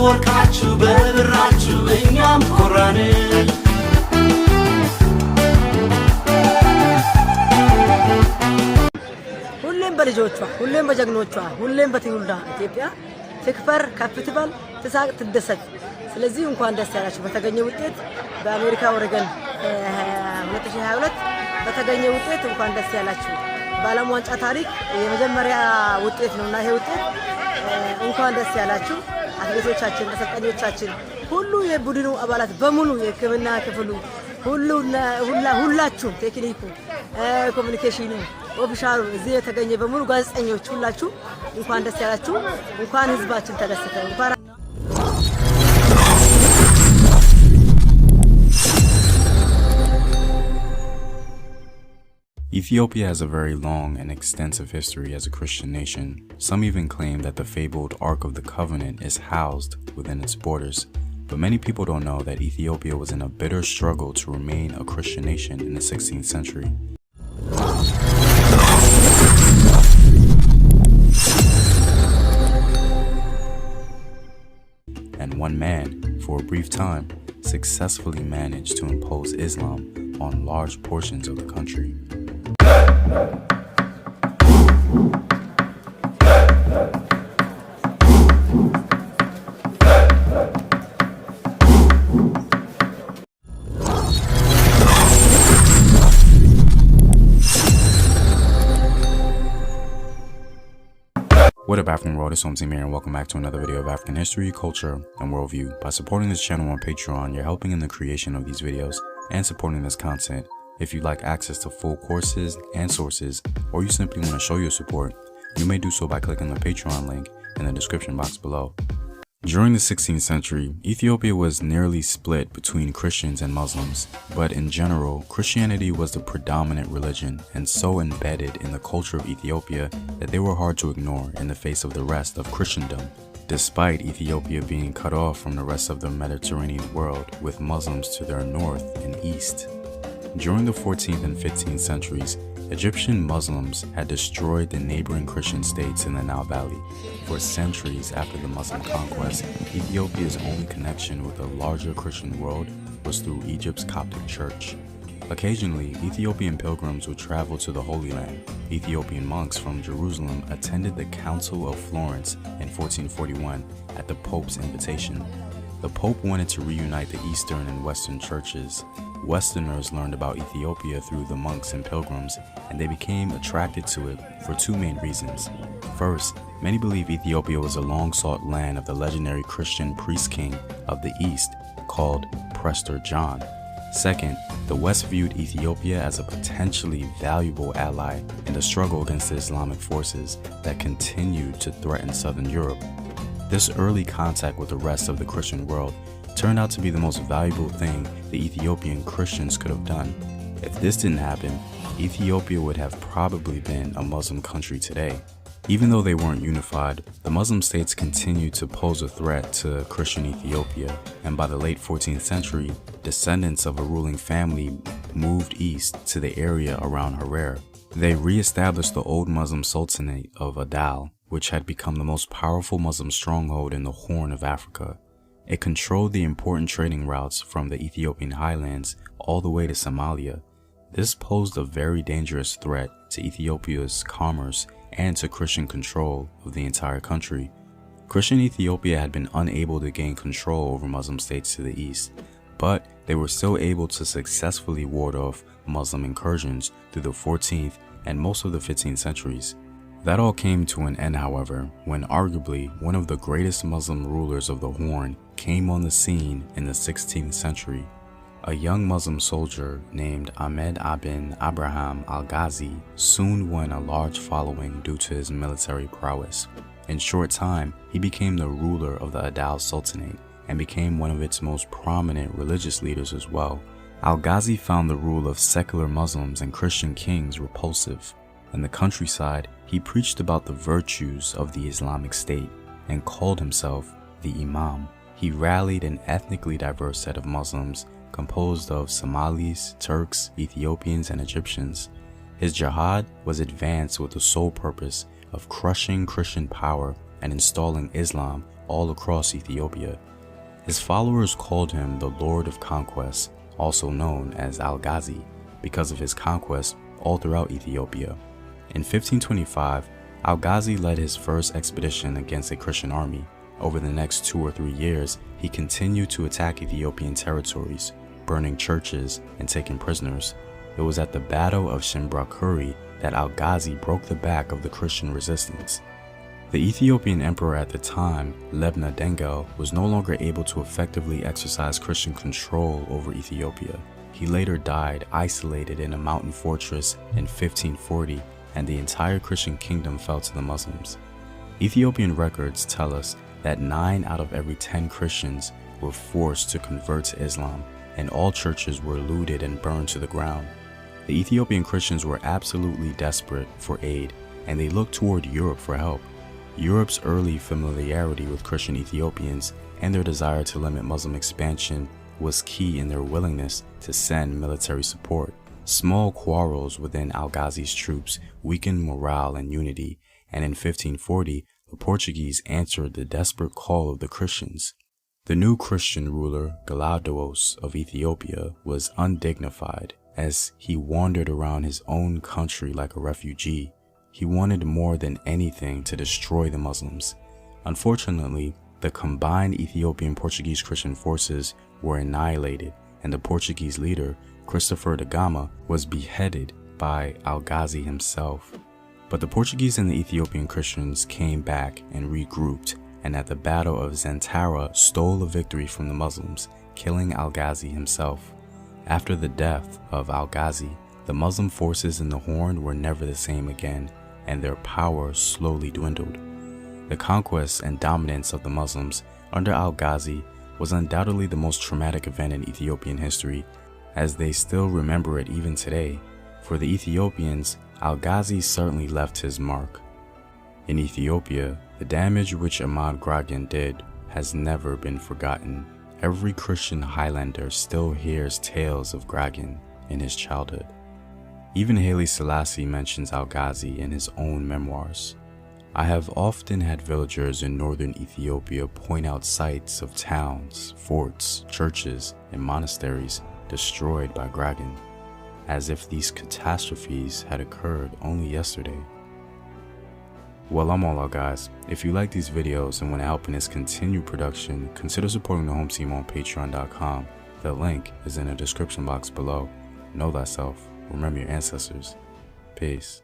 በወርቃችሁ በብራችሁ እኛም ኮራን ሁሌም በልጆቿ ሁሌም በጀግኖቿ ሁሌም በትውልዳ ኢትዮጵያ ትክበር ከፍ ትበል ትሳቅ ትደሰት ስለዚህ እንኳን ደስ ያላችሁ በተገኘ ውጤት በአሜሪካ ኦሬገን 2022 በተገኘ ውጤት እንኳን ደስ ያላችሁ በዓለም ዋንጫ ታሪክ የመጀመሪያ ውጤት ነውና ይሄ ውጤት እንኳን ደስ ያላችሁ አትሌቶቻችን አሰልጣኞቻችን ሁሉ የቡድኑ አባላት በሙሉ የሕክምና ክፍሉ ሁላችሁ ቴክኒኩ ኮሙኒኬሽኑ ኦፊሻሉ እዚህ የተገኘ በሙሉ ጋዜጠኞች ሁላችሁ እንኳን ደስ ያላችሁ እንኳን ህዝባችን ተደሰተ እንኳን Ethiopia has a very long and extensive history as a Christian nation. Some even claim that the fabled Ark of the Covenant is housed within its borders. But many people don't know that Ethiopia was in a bitter struggle to remain a Christian nation in the 16th century. And one man, for a brief time, successfully managed to impose Islam on large portions of the country. What up, African world? It's Homesy here, and welcome back to another video of African history, culture, and worldview. By supporting this channel on Patreon, you're helping in the creation of these videos and supporting this content. If you'd like access to full courses and sources, or you simply want to show your support, you may do so by clicking the Patreon link in the description box below. During the 16th century, Ethiopia was nearly split between Christians and Muslims, but in general, Christianity was the predominant religion and so embedded in the culture of Ethiopia that they were hard to ignore in the face of the rest of Christendom. Despite Ethiopia being cut off from the rest of the Mediterranean world with Muslims to their north and east. During the 14th and 15th centuries, Egyptian Muslims had destroyed the neighboring Christian states in the Nile Valley. For centuries after the Muslim conquest, Ethiopia's only connection with the larger Christian world was through Egypt's Coptic Church. Occasionally, Ethiopian pilgrims would travel to the Holy Land. Ethiopian monks from Jerusalem attended the Council of Florence in 1441 at the Pope's invitation. The Pope wanted to reunite the Eastern and Western churches. Westerners learned about Ethiopia through the monks and pilgrims, and they became attracted to it for two main reasons. First, many believe Ethiopia was a long-sought land of the legendary Christian priest king of the East called Prester John. Second, the West viewed Ethiopia as a potentially valuable ally in the struggle against the Islamic forces that continued to threaten southern Europe. This early contact with the rest of the Christian world turned out to be the most valuable thing the Ethiopian Christians could have done. If this didn't happen, Ethiopia would have probably been a Muslim country today. Even though they weren't unified, the Muslim states continued to pose a threat to Christian Ethiopia, and by the late 14th century, descendants of a ruling family moved east to the area around Harar. They re-established the old Muslim Sultanate of Adal, which had become the most powerful Muslim stronghold in the Horn of Africa. It controlled the important trading routes from the Ethiopian highlands all the way to Somalia. This posed a very dangerous threat to Ethiopia's commerce and to Christian control of the entire country. Christian Ethiopia had been unable to gain control over Muslim states to the east, but they were still able to successfully ward off Muslim incursions through the 14th and most of the 15th centuries. That all came to an end, however, when arguably one of the greatest Muslim rulers of the Horn came on the scene in the 16th century. A young Muslim soldier named Ahmed ibn Abraham al-Ghazi soon won a large following due to his military prowess. In short time, he became the ruler of the Adal Sultanate and became one of its most prominent religious leaders as well. Al-Ghazi found the rule of secular Muslims and Christian kings repulsive. In the countryside, he preached about the virtues of the Islamic State and called himself the Imam. He rallied an ethnically diverse set of Muslims composed of Somalis, Turks, Ethiopians, and Egyptians. His jihad was advanced with the sole purpose of crushing Christian power and installing Islam all across Ethiopia. His followers called him the Lord of Conquest, also known as Al-Ghazi, because of his conquest all throughout Ethiopia. In 1525, Al-Ghazi led his first expedition against a Christian army. Over the next 2 or 3 years, he continued to attack Ethiopian territories, burning churches and taking prisoners. It was at the Battle of Shimbrakuri that Al-Ghazi broke the back of the Christian resistance. The Ethiopian emperor at the time, Lebna Dengel, was no longer able to effectively exercise Christian control over Ethiopia. He later died isolated in a mountain fortress in 1540, and the entire Christian kingdom fell to the Muslims. Ethiopian records tell us that 9 out of every 10 Christians were forced to convert to Islam, and all churches were looted and burned to the ground. The Ethiopian Christians were absolutely desperate for aid, and they looked toward Europe for help. Europe's early familiarity with Christian Ethiopians and their desire to limit Muslim expansion was key in their willingness to send military support. Small quarrels within Al-Ghazi's troops weakened morale and unity, and in 1540, the Portuguese answered the desperate call of the Christians. The new Christian ruler, Galawdewos of Ethiopia, was undignified as he wandered around his own country like a refugee. He wanted more than anything to destroy the Muslims. Unfortunately, the combined Ethiopian Portuguese Christian forces were annihilated, and the Portuguese leader, Christopher da Gama, was beheaded by Al-Ghazi himself. But the Portuguese and the Ethiopian Christians came back and regrouped, and at the Battle of Zantara stole a victory from the Muslims, killing Al-Ghazi himself. After the death of Al-Ghazi, the Muslim forces in the Horn were never the same again, and their power slowly dwindled. The conquest and dominance of the Muslims under Al-Ghazi was undoubtedly the most traumatic event in Ethiopian history, as they still remember it even today. For the Ethiopians, Al-Ghazi certainly left his mark. In Ethiopia, the damage which Ahmad Gragan did has never been forgotten. Every Christian Highlander still hears tales of Gragan in his childhood. Even Haile Selassie mentions Al-Ghazi in his own memoirs. I have often had villagers in northern Ethiopia point out sites of towns, forts, churches, and monasteries destroyed by Gragan, as if these catastrophes had occurred only yesterday. Well, I'm all out, guys. If you like these videos and want to help in its continued production, consider supporting the home team on patreon.com. The link is in the description box below. Know thyself. Remember your ancestors. Peace.